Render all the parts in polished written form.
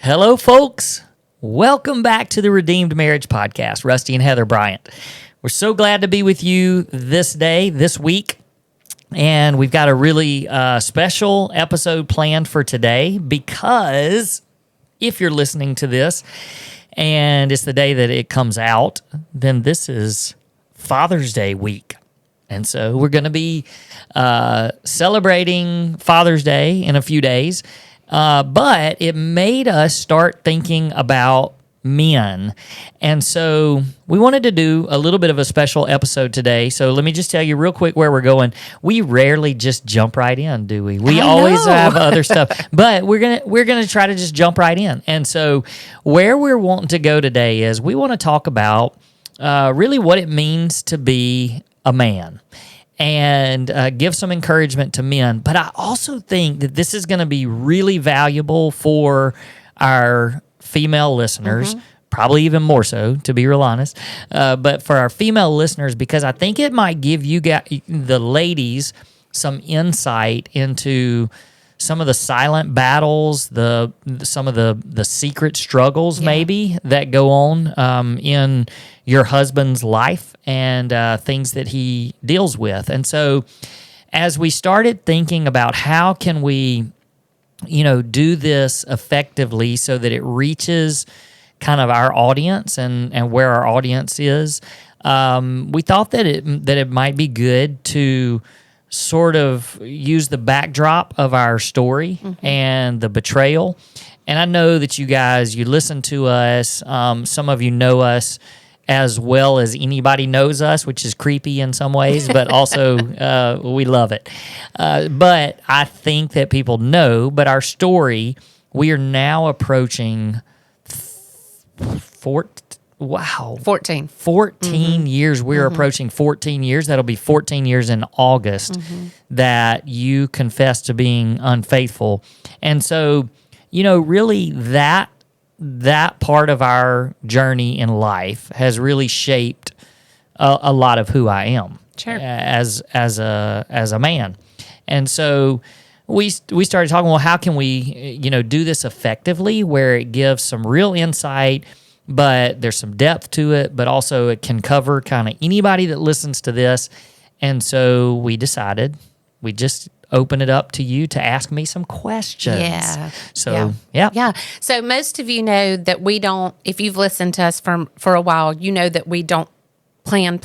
Hello, folks. Welcome back to the Redeemed Marriage Podcast, Rusty and Heather Bryant. We're so glad to be with you this day, this week, and we've got a really special episode planned for today because if you're listening to this and it's the day that it comes out, then this is Father's Day week. And so we're going to be celebrating Father's Day in a few days. But it made us start thinking about men. And so we wanted to do a little bit of a special episode today. So let me just tell you real quick where we're going. We rarely just jump right in, do we? We always have other stuff. But we're gonna try to just jump right in. And so where we're wanting to go today is we want to talk about really what it means to be a man. And give some encouragement to men. But I also think that this is going to be really valuable for our female listeners, probably even more so, to be real honest. But for our female listeners, because I think it might give you the ladies some insight into some of the silent battles, some of the secret struggles maybe that go on in your husband's life and things that he deals with. And so as we started thinking about how can we, do this effectively so that it reaches kind of our audience and where our audience is, we thought that it might be good to sort of use the backdrop of our story and the betrayal. And I know that you guys, you listen to us. Some of you know us as well as anybody knows us, which is creepy in some ways, but also we love it. But I think that people know, but our story, we are now approaching 14 years. We're approaching 14 years. That'll be 14 years in August that you confess to being unfaithful. And so, really that part of our journey in life has really shaped a lot of who I am as a man. And so we started talking, well, how can we, do this effectively where it gives some real insight, but there's some depth to it, but also it can cover kind of anybody that listens to this. And so we decided we just open it up to you to ask me some questions. Yeah. So, yeah. So most of you know that we don't, if you've listened to us for a while, you know that we don't plan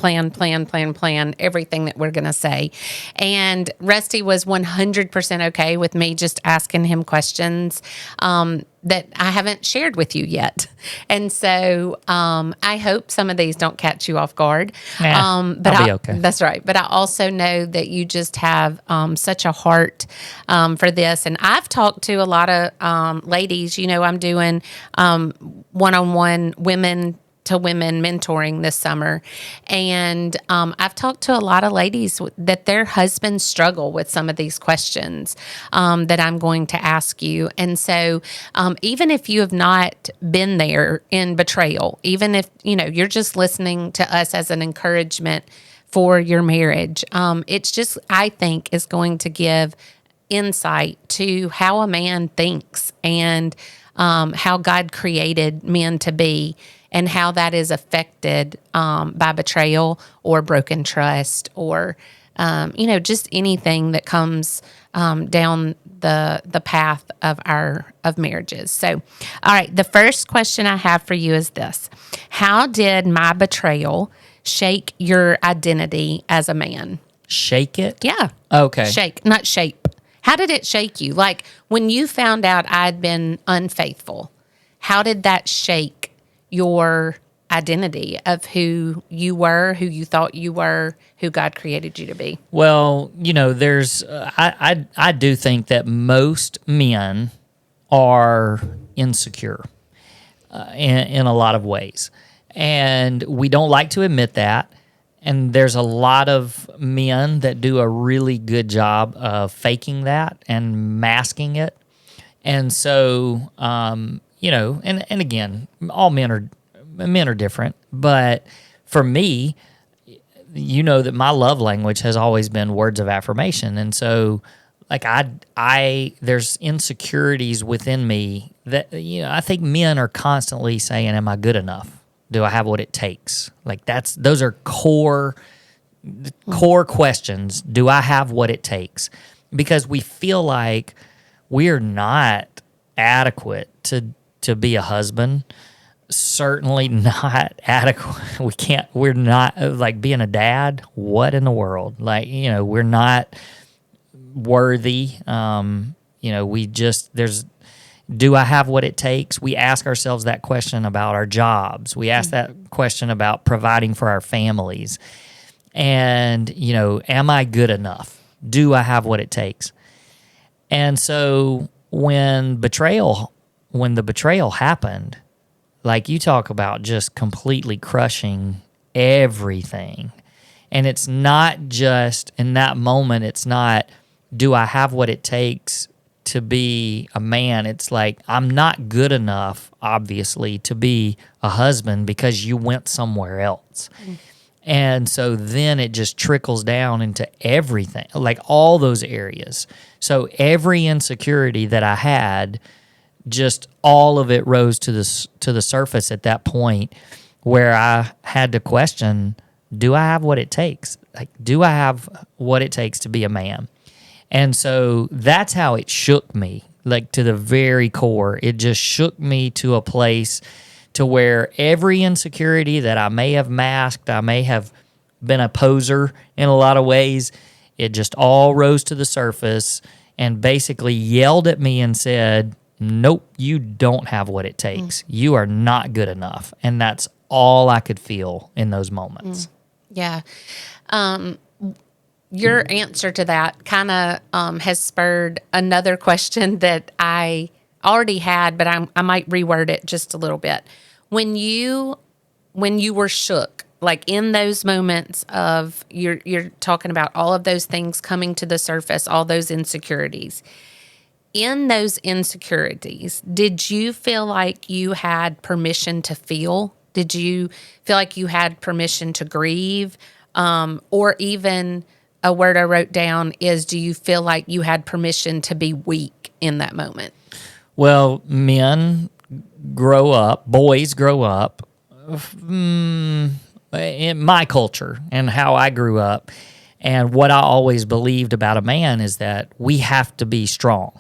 everything that we're going to say. And Rusty was 100% okay with me just asking him questions that I haven't shared with you yet. And so I hope some of these don't catch you off guard. But I'll be okay. That's right. But I also know that you just have such a heart for this. And I've talked to a lot of ladies. I'm doing one-on-one women to women mentoring this summer. And I've talked to a lot of ladies that their husbands struggle with some of these questions that I'm going to ask you. And so even if you have not been there in betrayal, even if, you're just listening to us as an encouragement for your marriage, it's just, I think, is going to give insight to how a man thinks and how God created men to be, and how that is affected by betrayal or broken trust or, just anything that comes down the path of marriages. So, all right, the first question I have for you is this. How did my betrayal shake your identity as a man? Shake it? Yeah. Okay. Shake, not shape. How did it shake you? Like when you found out I'd been unfaithful, how did that shake your identity of who you were, who you thought you were, who God created you to be? Well, there's I do think that most men are insecure in a lot of ways, and we don't like to admit that. And there's a lot of men that do a really good job of faking that and masking it. And so, and again, all men are different. But for me, that my love language has always been words of affirmation. And so like there's insecurities within me that, I think men are constantly saying, am I good enough? Do I have what it takes? Like those are core questions. Do I have what it takes? Because we feel like we're not adequate to be a husband. Certainly not adequate. We're not, like, being a dad. What in the world? Like, we're not worthy. Do I have what it takes? We ask ourselves that question about our jobs. We ask that question about providing for our families. And, am I good enough? Do I have what it takes? And so when the betrayal happened, like, you talk about just completely crushing everything. And it's not just in that moment, it's not, do I have what it takes to be a man? It's like, I'm not good enough, obviously, to be a husband because you went somewhere else. And so then it just trickles down into everything, like all those areas. So every insecurity that I had, just all of it rose to the surface at that point, where I had to question, do I have what it takes? Like, do I have what it takes to be a man? And so that's how it shook me, like, to the very core. It just shook me to a place to where every insecurity that I may have masked, I may have been a poser in a lot of ways, it just all rose to the surface and basically yelled at me and said, nope, you don't have what it takes. You are not good enough. And that's all I could feel in those moments. Yeah. Your answer to that kind of has spurred another question that I already had, but I might reword it just a little bit. When you were shook, like in those moments of you're talking about all of those things coming to the surface, all those insecurities. In those insecurities, did you feel like you had permission to feel? Did you feel like you had permission to grieve? Or even a word I wrote down is, do you feel like you had permission to be weak in that moment? Well, boys grow up in my culture and how I grew up. And what I always believed about a man is that we have to be strong.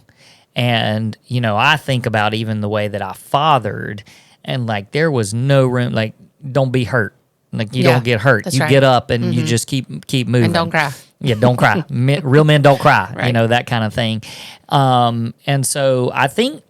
And, I think about even the way that I fathered, and, like, there was no room, like, don't be hurt. Like, you don't get hurt. You get up and you just keep moving. And don't cry. Yeah, don't cry. Real men don't cry, Right. That kind of thing. And so I think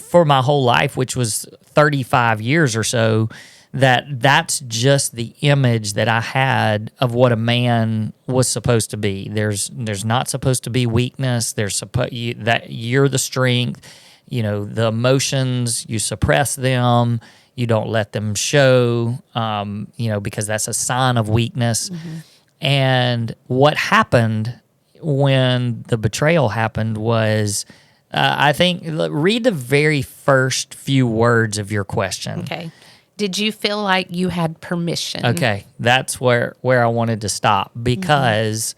for my whole life, which was 35 years or so, that's just the image that I had of what a man was supposed to be. There's not supposed to be weakness. That you're the strength. The emotions, you suppress them. You don't let them show. Because that's a sign of weakness. Mm-hmm. And what happened when the betrayal happened was, I think, read the very first few words of your question. Okay. Did you feel like you had permission? Okay, that's where I wanted to stop, because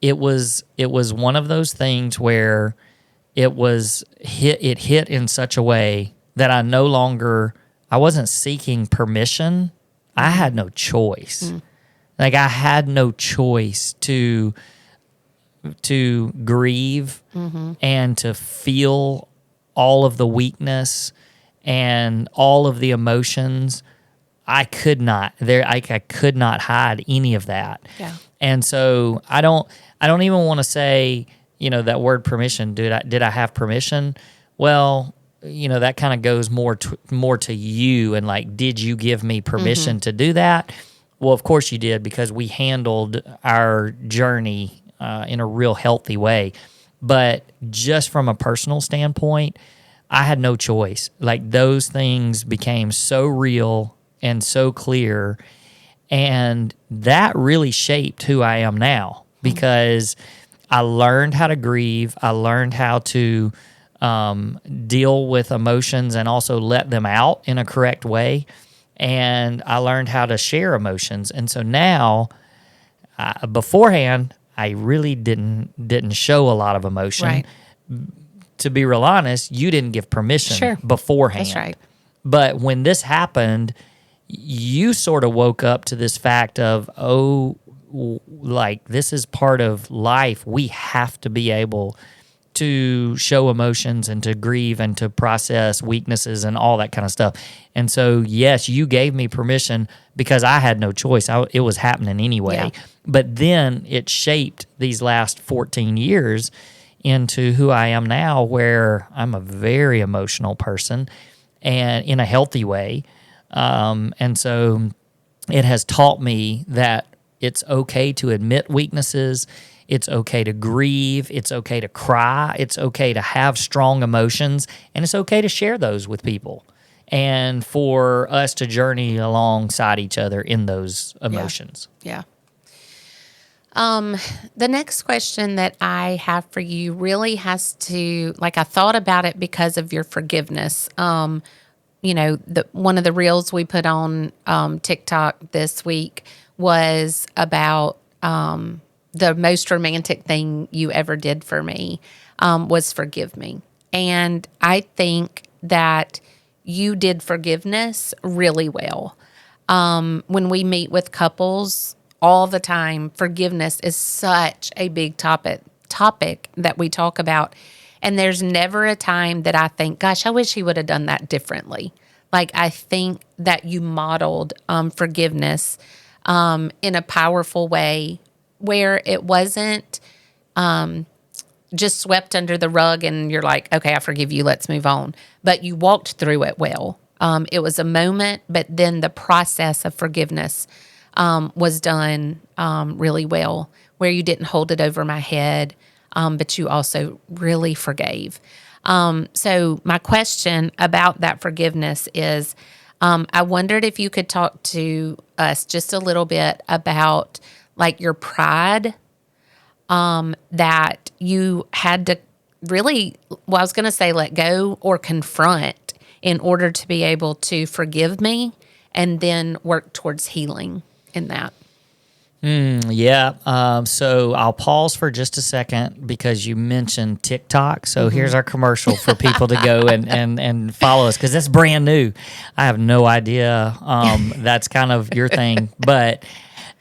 it was one of those things where it hit in such a way that I wasn't seeking permission. I had no choice. Like, I had no choice to grieve and to feel all of the weakness and all of the emotions. I could not. I could not hide any of that. Yeah. And so I don't even want to say, that word permission. Did I have permission? Well, that kind of goes more to you, and, like, did you give me permission to do that? Well, of course you did, because we handled our journey in a real healthy way. But just from a personal standpoint, I had no choice. Like, those things became so real and so clear, and that really shaped who I am now, because I learned how to grieve. I learned how to deal with emotions and also let them out in a correct way. And I learned how to share emotions. And so now, beforehand, I really didn't show a lot of emotion. Right. To be real honest, you didn't give permission Sure. beforehand. That's right. But when this happened, you sort of woke up to this fact of, like, this is part of life. We have to be able to show emotions and to grieve and to process weaknesses and all that kind of stuff. And so, yes, you gave me permission because I had no choice. It was happening anyway. Yeah. But then it shaped these last 14 years into who I am now, where I'm a very emotional person and in a healthy way. And so it has taught me that it's okay to admit weaknesses. It's okay to grieve. It's okay to cry. It's okay to have strong emotions. And it's okay to share those with people and for us to journey alongside each other in those emotions. Yeah. The next question that I have for you really has to, like, I thought about it because of your forgiveness. One of the reels we put on TikTok this week was about the most romantic thing you ever did for me was forgive me. And I think that you did forgiveness really well. When we meet with couples all the time, forgiveness is such a big topic that we talk about. And there's never a time that I think, gosh, I wish he would have done that differently. Like, I think that you modeled forgiveness in a powerful way where it wasn't just swept under the rug and you're like, okay, I forgive you, let's move on. But you walked through it well. It was a moment, but then the process of forgiveness was done really well, where you didn't hold it over my head, but you also really forgave. So my question about that forgiveness is, I wondered if you could talk to us just a little bit about, like, your pride that you had to really, well, I was going to say let go or confront in order to be able to forgive me and then work towards healing in that. So I'll pause for just a second because you mentioned TikTok. So here's our commercial for people to go and follow us, because that's brand new. I have no idea. That's kind of your thing. But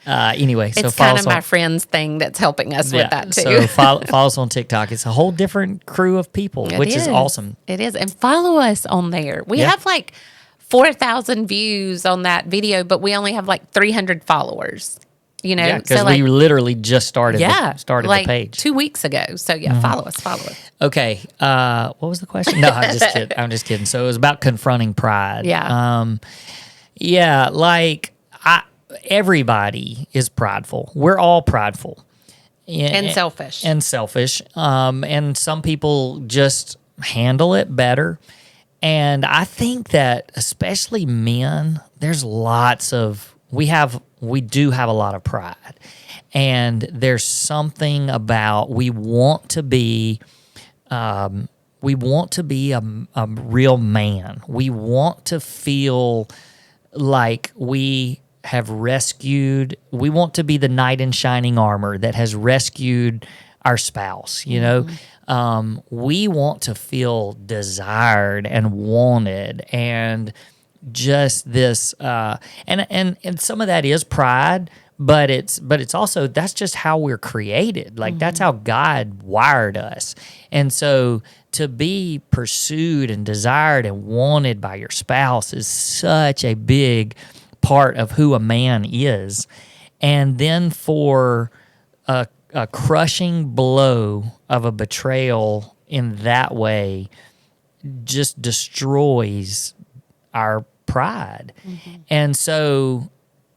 anyway, so it's follow kind us of my friend's thing that's helping us with that too. So follow us on TikTok. It's a whole different crew of people, which is awesome. It is. And follow us on there. We have like 4,000 views on that video, but we only have like 300 followers. Because we literally just started like the page 2 weeks ago. So follow us. Okay. What was the question? No, I'm just kidding. So it was about confronting pride. Everybody is prideful. We're all prideful. And selfish. And some people just handle it better. And I think that especially men, there's we do have a lot of pride. And there's something about we want to be a real man. We want to feel like we want to be the knight in shining armor that has rescued our spouse, we want to feel desired and wanted, and just this, and some of that is pride, but it's also, that's just how we're created. Like that's how God wired us. And so to be pursued and desired and wanted by your spouse is such a big part of who a man is. And then for a crushing blow of a betrayal in that way just destroys our pride. And so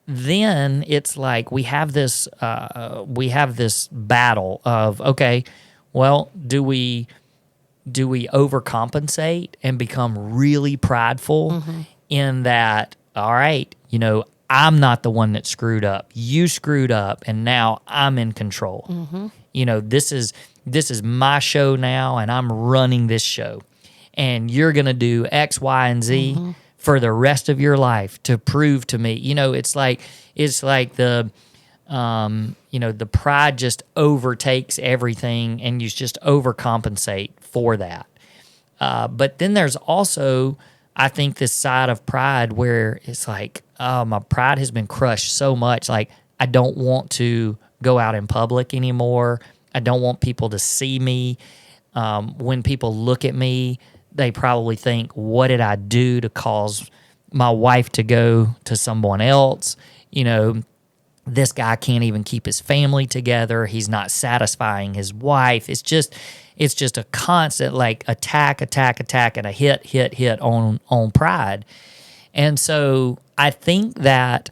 then it's like we have this battle of, okay, well, do we overcompensate and become really prideful in that, all right, I'm not the one that screwed up. You screwed up, and now I'm in control. This is my show now, and I'm running this show. And you're going to do X, Y, and Z for the rest of your life to prove to me. It's like the the pride just overtakes everything, and you just overcompensate for that. But then there's also, I think, this side of pride where it's like, oh, my pride has been crushed so much. Like, I don't want to go out in public anymore. I don't want people to see me. When people look at me, they probably think, what did I do to cause my wife to go to someone else? This guy can't even keep his family together. He's not satisfying his wife. It's just a constant like attack, and a hit on pride. And so I think that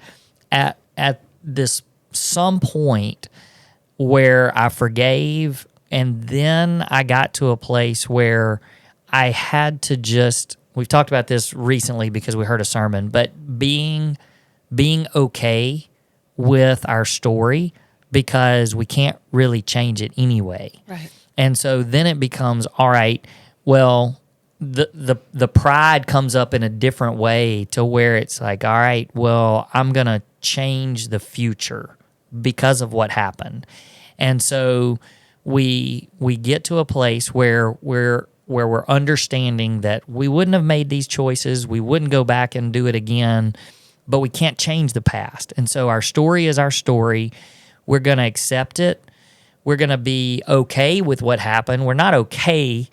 at this some point where I forgave, and then I got to a place where I had to just, we've talked about this recently because we heard a sermon, but being okay with our story, because we can't really change it anyway. Right. And so then it becomes, all right, well, the pride comes up in a different way to where it's like, all right, well, I'm going to change the future because of what happened. And so we get to a place where we're understanding that we wouldn't have made these choices, we wouldn't go back and do it again, but we can't change the past. And so our story is our story. We're going to accept it. We're going to be okay with what happened. We're not okay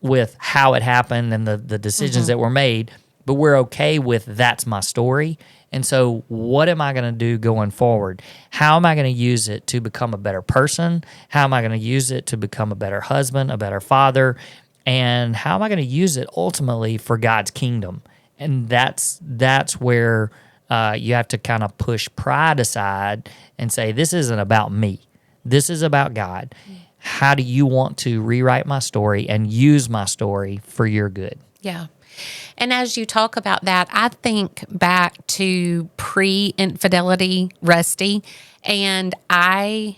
with how it happened and the decisions that were made, but we're okay with that's my story. And so what am I going to do going forward? How am I going to use it to become a better person? How am I going to use it to become a better husband, a better father? And how am I going to use it ultimately for God's kingdom? And that's where you have to kind of push pride aside and say, this isn't about me. This is about God. How do you want to rewrite my story and use my story for your good? Yeah. And as you talk about that, I think back to pre-infidelity Rusty, and I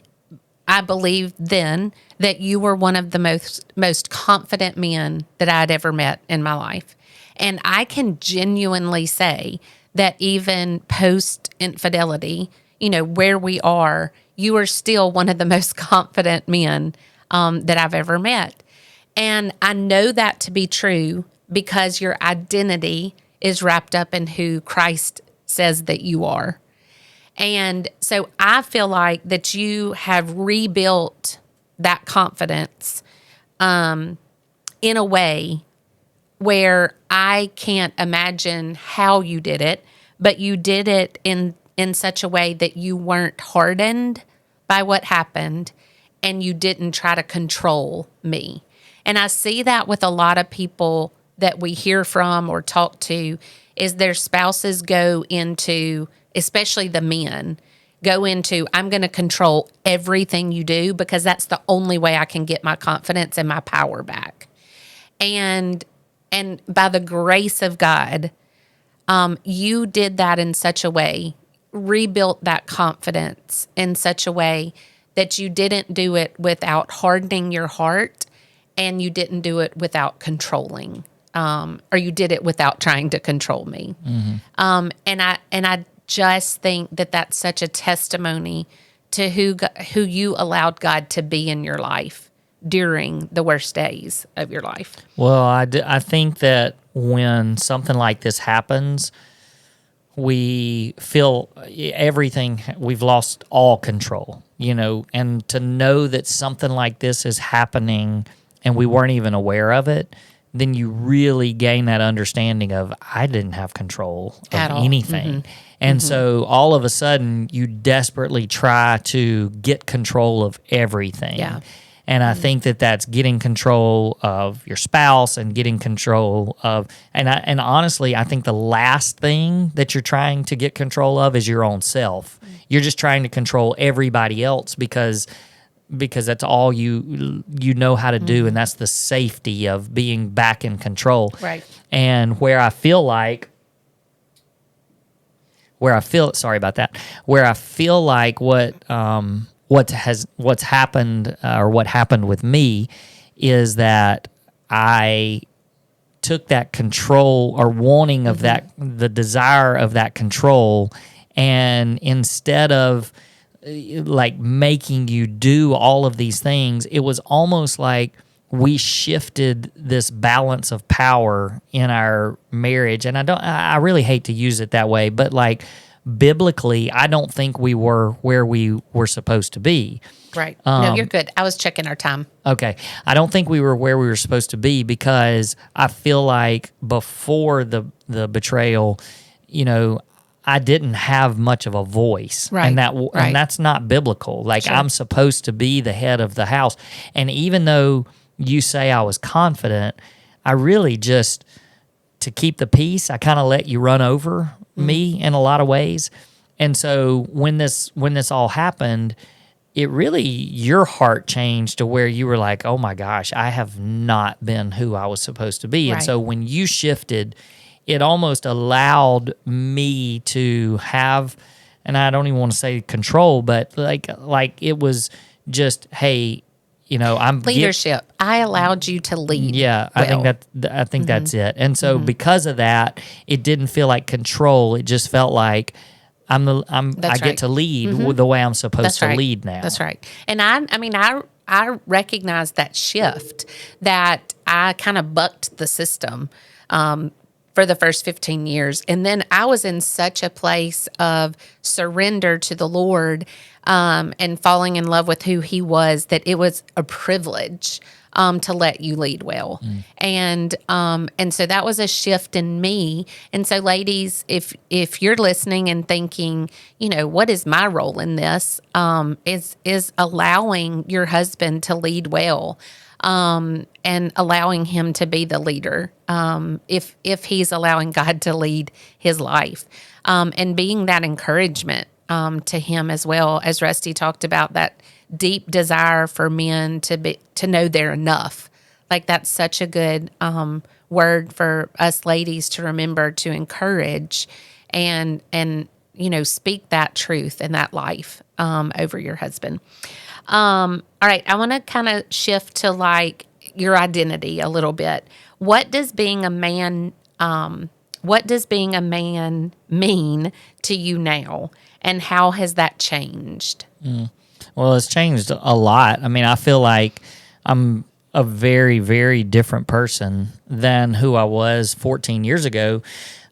believed then that you were one of the most confident men that I'd ever met in my life. And I can genuinely say that even post-infidelity, where we are, you are still one of the most confident men that I've ever met. And I know that to be true because your identity is wrapped up in who Christ says that you are. And so I feel like that you have rebuilt that confidence in a way where I can't imagine how you did it, but you did it in such a way that you weren't hardened by what happened and you didn't try to control me. And I see that with a lot of people that we hear from or talk to, is their spouses go into, especially the men, go into, I'm going to control everything you do because that's the only way I can get my confidence and my power back. And by the grace of God, you did that in such a way, rebuilt that confidence in such a way that you didn't do it without hardening your heart, and you didn't do it without controlling, or you did it without trying to control me. Mm-hmm. And I just think that that's such a testimony to who you allowed God to be in your life during the worst days of your life. Well, I think that when something like this happens, we feel everything, we've lost all control, and to know that something like this is happening and we weren't even aware of it, then you really gain that understanding of, I didn't have control of anything. Mm-hmm. And so all of a sudden you desperately try to get control of everything. Yeah. And I think that that's getting control of your spouse and getting control of, and honestly, I think the last thing that you're trying to get control of is your own self. You're just trying to control everybody else because that's all you know how to do, and that's the safety of being back in control. Right. And where I feel like what's happened or what happened with me is that I took that control or wanting of that, the desire of that control, and instead of like making you do all of these things. It was almost like we shifted this balance of power in our marriage. And I really hate to use it that way, but like biblically, I don't think we were where we were supposed to be. Right. No, you're good. I was checking our time. Okay. I don't think we were where we were supposed to be, because I feel like before the betrayal, I didn't have much of a voice. Right. And that's not biblical. Like, Sure. I'm supposed to be the head of the house. And even though you say I was confident, I really just, to keep the peace, I kind of let you run over me in a lot of ways. And so when this all happened, it really, your heart changed to where you were like, oh my gosh, I have not been who I was supposed to be. Right. And so when you shifted, it almost allowed me to have, and I don't even want to say control, but like it was just, hey, I'm leadership. I allowed you to lead. Yeah, well. I think that's it. And so because of that, it didn't feel like control. It just felt like I get to lead the way I'm supposed to lead now. That's right. And I recognize that shift, that I kind of bucked the system for the first 15 years. And then I was in such a place of surrender to the Lord and falling in love with who he was, that it was a privilege to let you lead well. And so that was a shift in me. And so ladies, if you're listening and thinking, what is my role in this, is allowing your husband to lead well, and allowing him to be the leader, if he's allowing God to lead his life, and being that encouragement to him, as well as Rusty talked about, that deep desire for men to know they're enough. Like, that's such a good word for us ladies to remember, to encourage and speak that truth and that life over your husband. All right, I want to kind of shift to like your identity a little bit. What does being a man mean to you now, and how has that changed? Well, it's changed a lot. I mean, I feel like I'm a very, very different person than who I was 14 years ago,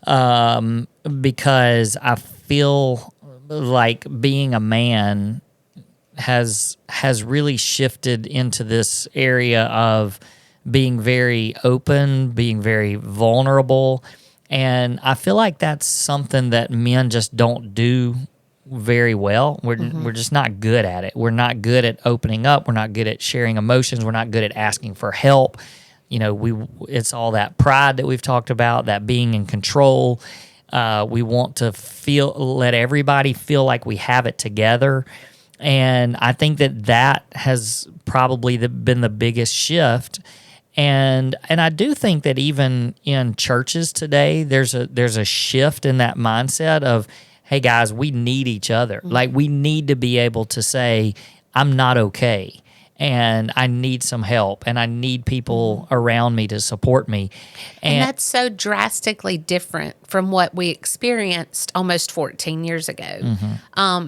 because I feel like being a man has really shifted into this area of being very open, being very vulnerable. And I feel like that's something that men just don't do very well. We're just not good at it. We're not good at opening up. We're not good at sharing emotions. We're not good at asking for help. It's all that pride that we've talked about, that being in control. We want to let everybody feel like we have it together. And I think that has probably been the biggest shift. And I do think that even in churches today, there's a shift in that mindset of, hey guys, we need each other. Like, we need to be able to say, I'm not okay, and I need some help, and I need people around me to support me. And that's so drastically different from what we experienced almost 14 years ago.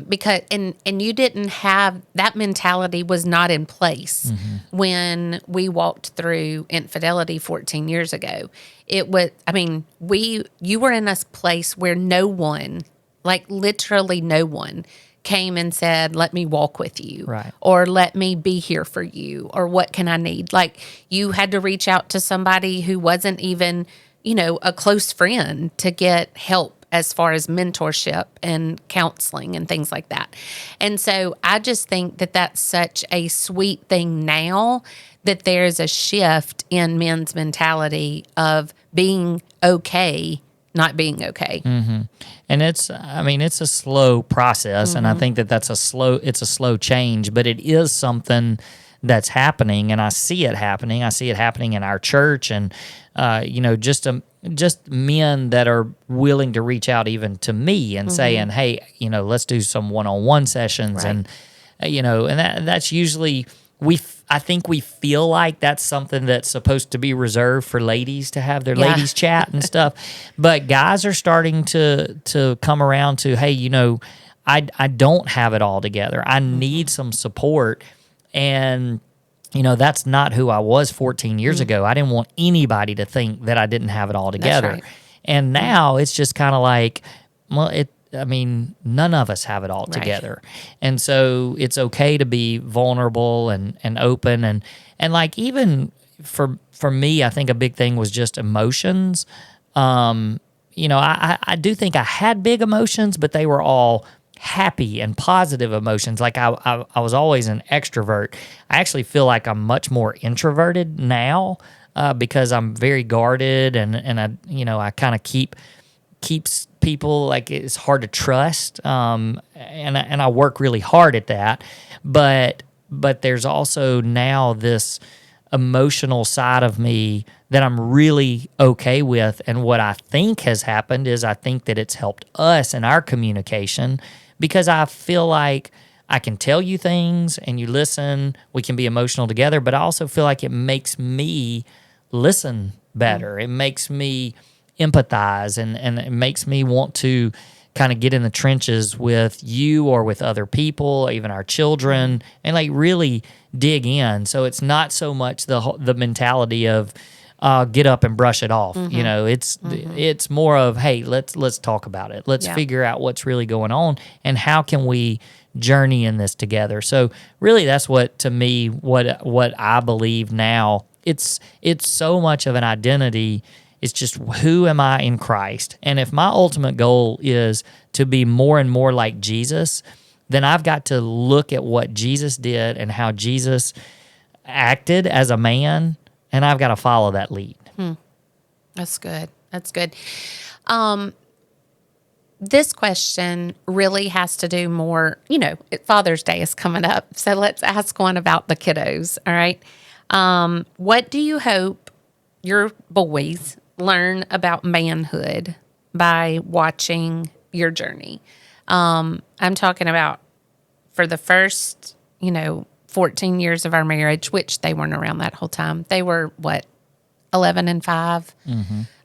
Because you didn't have that mentality, was not in place when we walked through infidelity 14 years ago. It was, you were in a place where no one, like literally no one, came and said, let me walk with you, right, or let me be here for you, or what can I need? Like, you had to reach out to somebody who wasn't even, a close friend, to get help as far as mentorship and counseling and things like that. And so I just think that that's such a sweet thing now, that there's a shift in men's mentality of being okay, not being okay. And it's a slow process, and I think it's a slow change, but it is something that's happening, and I see it happening. I see it happening in our church, and just men that are willing to reach out even to me and saying, hey, let's do some one-on-one sessions, Right. and that's usually I think we feel like that's something that's supposed to be reserved for ladies to have their ladies chat and stuff. But guys are starting to come around to, hey, I don't have it all together. I need some support. And, that's not who I was 14 years ago. I didn't want anybody to think that I didn't have it all together. right. And now it's just kind of like, well, none of us have it all together. And so it's okay to be vulnerable and open. And like, even for me, I think a big thing was just emotions. I do think I had big emotions, but they were all happy and positive emotions. Like I was always an extrovert. I actually feel like I'm much more introverted now because I'm very guarded and I kind of keeps people, like, it's hard to trust. And I work really hard at that. But there's also now this emotional side of me that I'm really okay with. And what I think has happened is I think that it's helped us in our communication because I feel like I can tell you things and you listen. We can be emotional together, but I also feel like it makes me listen better. It makes me empathize and it makes me want to kind of get in the trenches with you or with other people, even our children, and like really dig in. So it's not so much the mentality of get up and brush it off. It's more of, hey, let's talk about it. Let's figure out what's really going on and how can we journey in this together. So really, that's what I believe now. It's so much of an identity. It's just, who am I in Christ? And if my ultimate goal is to be more and more like Jesus, then I've got to look at what Jesus did and how Jesus acted as a man, and I've got to follow that lead. That's good. That's good. This question really has to do more, Father's Day is coming up, so let's ask one about the kiddos, all right? What do you hope your boys learn about manhood by watching your journey? I'm talking about for the first, 14 years of our marriage, which they weren't around that whole time. They were, 11 and 5?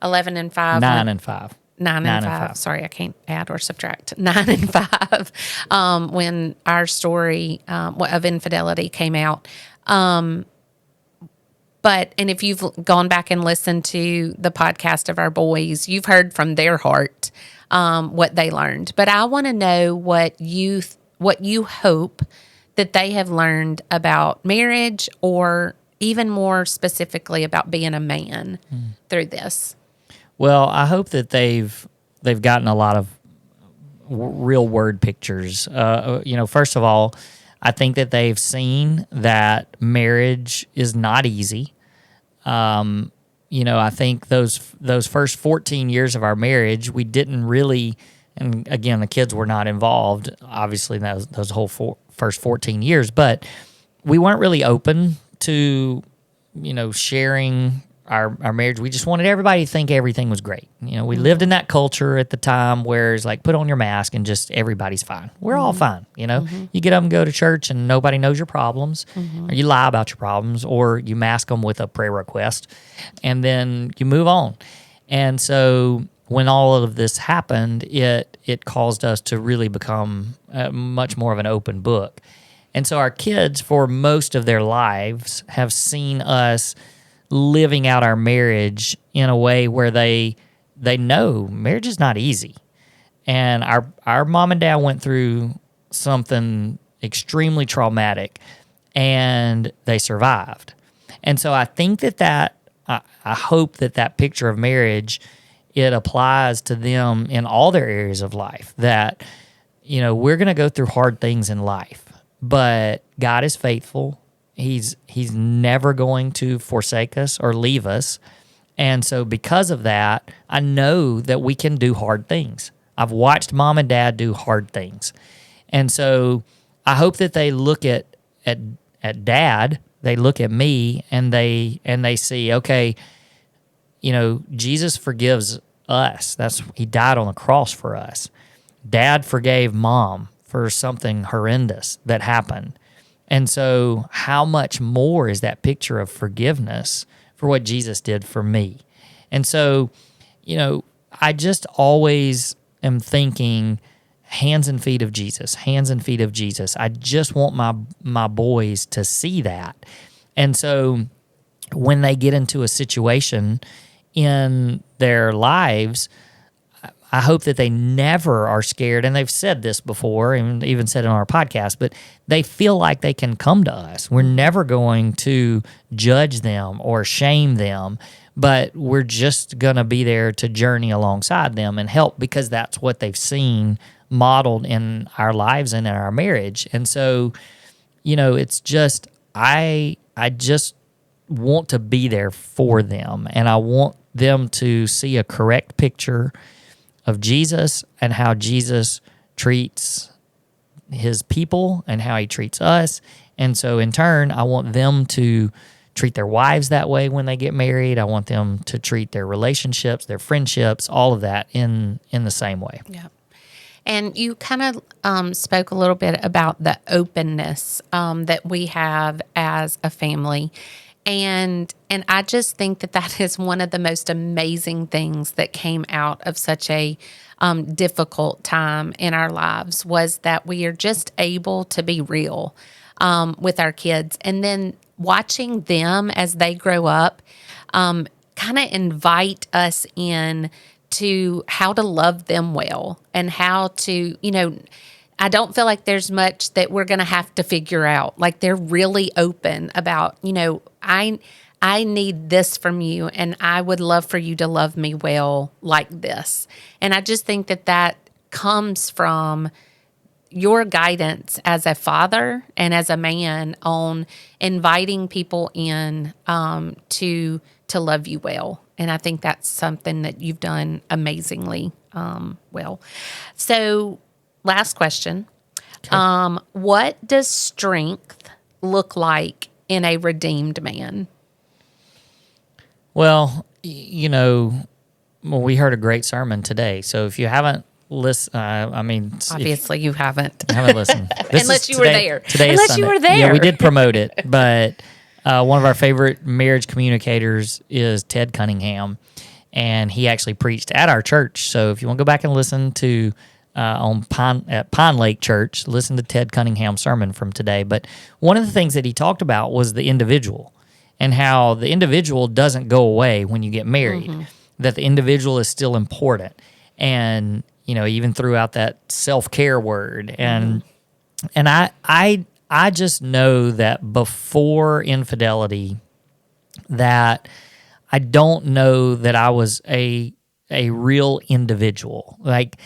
11 and 5. 9 and 5. 9 and 5. Sorry, I can't add or subtract. 9 and 5 when our story of infidelity came out. And if you've gone back and listened to the podcast of our boys, you've heard from their heart what they learned. But I want to know what you hope that they have learned about marriage, or even more specifically about being a man through this. Well, I hope that they've gotten a lot of real word pictures. First of all, I think that they've seen that marriage is not easy. I think those first 14 years of our marriage, we didn't really, and again, the kids were not involved, obviously, in those whole first 14 years, but we weren't really open to, sharing our marriage. We just wanted everybody to think everything was great. We lived in that culture at the time where it's like, put on your mask and just everybody's fine. We're all fine. You get up and go to church and nobody knows your problems, or you lie about your problems, or you mask them with a prayer request, and then you move on. And so when all of this happened, it caused us to really become much more of an open book. And so our kids, for most of their lives, have seen us living out our marriage in a way where they know marriage is not easy. And our mom and dad went through something extremely traumatic, and they survived. And so I think I hope that picture of marriage, it applies to them in all their areas of life, that, we're going to go through hard things in life, but God is faithful. He's never going to forsake us or leave us. And so because of that, I know that we can do hard things. I've watched mom and dad do hard things. And so I hope that they look at dad, they look at me, and they see, okay, Jesus forgives us. He died on the cross for us. Dad forgave mom for something horrendous that happened. And so how much more is that picture of forgiveness for what Jesus did for me? And so, I just always am thinking, hands and feet of Jesus, hands and feet of Jesus. I just want my boys to see that. And so when they get into a situation in their lives, I hope that they never are scared. And they've said this before and even said it on our podcast, but they feel like they can come to us. We're never going to judge them or shame them, but we're just going to be there to journey alongside them and help, because that's what they've seen modeled in our lives and in our marriage. And so, it's just, I just want to be there for them, and I want them to see a correct picture of Jesus and how Jesus treats his people and how he treats us. And so in turn, I want them to treat their wives that way when they get married. I want them to treat their relationships, their friendships, all of that in the same way. Yeah. And you kind of spoke a little bit about the openness that we have as a family. And I just think that is one of the most amazing things that came out of such a difficult time in our lives, was that we are just able to be real with our kids. And then watching them as they grow up kind of invite us in to how to love them well, and how to, I don't feel like there's much that we're going to have to figure out. Like, they're really open about, I need this from you, and I would love for you to love me well like this. And I just think that comes from your guidance as a father and as a man on inviting people in to love you well. And I think that's something that you've done amazingly well. So, last question. Okay. What does strength look like in a redeemed man? Well, we heard a great sermon today. So if you haven't listened, obviously you haven't. You haven't listened. Unless you were there. Today Unless is Sunday. You were there. Yeah, we did promote it, but one of our favorite marriage communicators is Ted Cunningham, and he actually preached at our church. So if you want to go back and listen to at Pine Lake Church, listen to Ted Cunningham's sermon from today. But one of the things that he talked about was the individual, and how the individual doesn't go away when you get married, that the individual is still important. And, even throughout that self-care word. And I just know that before infidelity, that I don't know that I was a real individual. Like,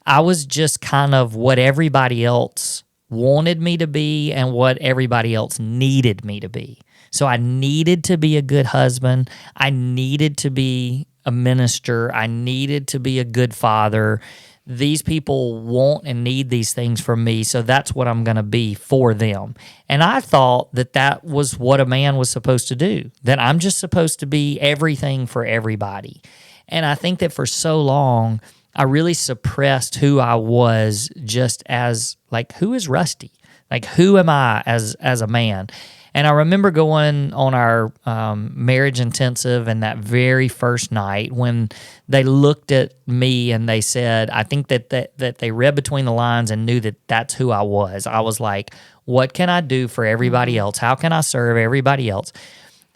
I was just kind of what everybody else wanted me to be and what everybody else needed me to be. So I needed to be a good husband. I needed to be a minister. I needed to be a good father. These people want and need these things from me, so that's what I'm going to be for them. And I thought that was what a man was supposed to do, that I'm just supposed to be everything for everybody. And I think that for so long, I really suppressed who I was, just as, like, who is Rusty? Like, who am I as a man? And I remember going on our marriage intensive, and that very first night when they looked at me and they said, I think that they read between the lines and knew that that's who I was. I was like, what can I do for everybody else? How can I serve everybody else?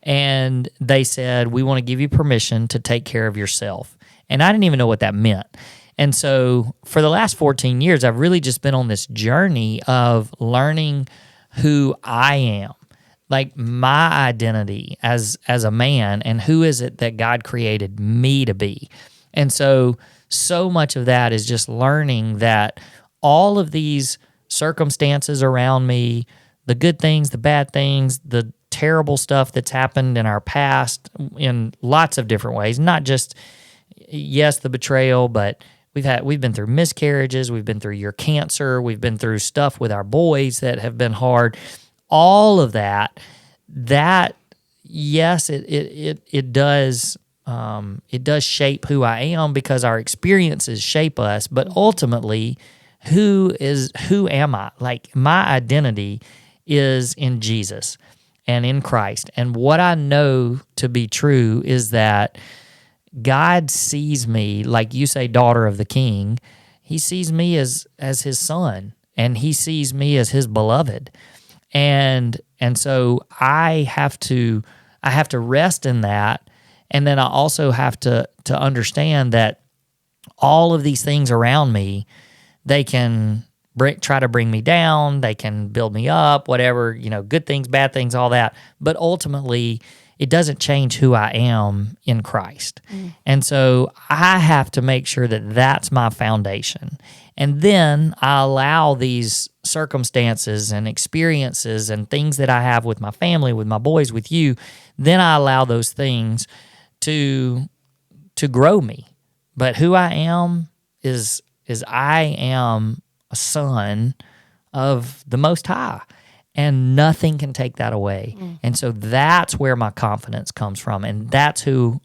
And they said, we want to give you permission to take care of yourself. And I didn't even know what that meant. And so for the last 14 years, I've really just been on this journey of learning who I am. Like, my identity as a man, and who is it that God created me to be. And so much of that is just learning that all of these circumstances around me, the good things, the bad things, the terrible stuff that's happened in our past in lots of different ways, not just, yes, the betrayal, but we've been through miscarriages, we've been through your cancer, we've been through stuff with our boys that have been hard. All of that, yes, it does shape who I am, because our experiences shape us. But ultimately, who am I? Like, my identity is in Jesus and in Christ. And what I know to be true is that God sees me, like you say, daughter of the King. He sees me as his son, and he sees me as his beloved. And so I have to rest in that. And then I also have to understand that all of these things around me, they can try to bring me down, they can build me up, whatever, good things, bad things, all that. But ultimately, it doesn't change who I am in Christ. And so I have to make sure that that's my foundation. And then I allow these circumstances and experiences and things that I have with my family, with my boys, with you, then I allow those things to grow me. But who I am is I am a son of the Most High, and nothing can take that away. And so that's where my confidence comes from, and that's who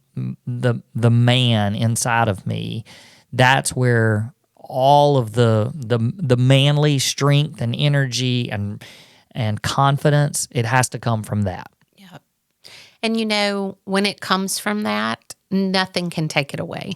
the man inside of me. That's where all of the manly strength and energy and confidence, it has to come from that. Yep. And when it comes from that, nothing can take it away.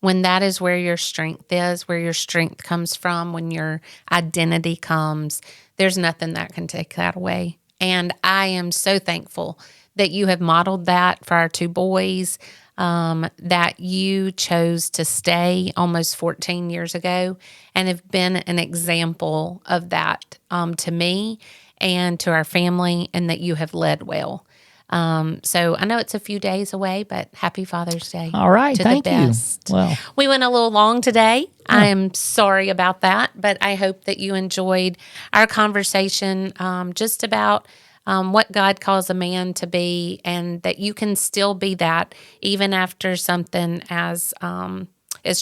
When that is where your strength is, where your strength comes from, when your identity comes, there's nothing that can take that away. And I am so thankful that you have modeled that for our two boys, that you chose to stay almost 14 years ago and have been an example of that to me and to our family, and that you have led well. So I know it's a few days away, but happy Father's Day. All right, thank you. Well, we went a little long today. I am sorry about that, but I hope that you enjoyed our conversation just about what God calls a man to be, and that you can still be that even after something as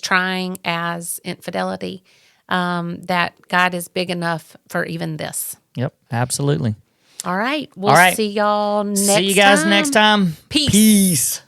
trying as infidelity, that God is big enough for even this. Yep, absolutely. All right. We'll see y'all next time. See you guys next time. Peace. Peace.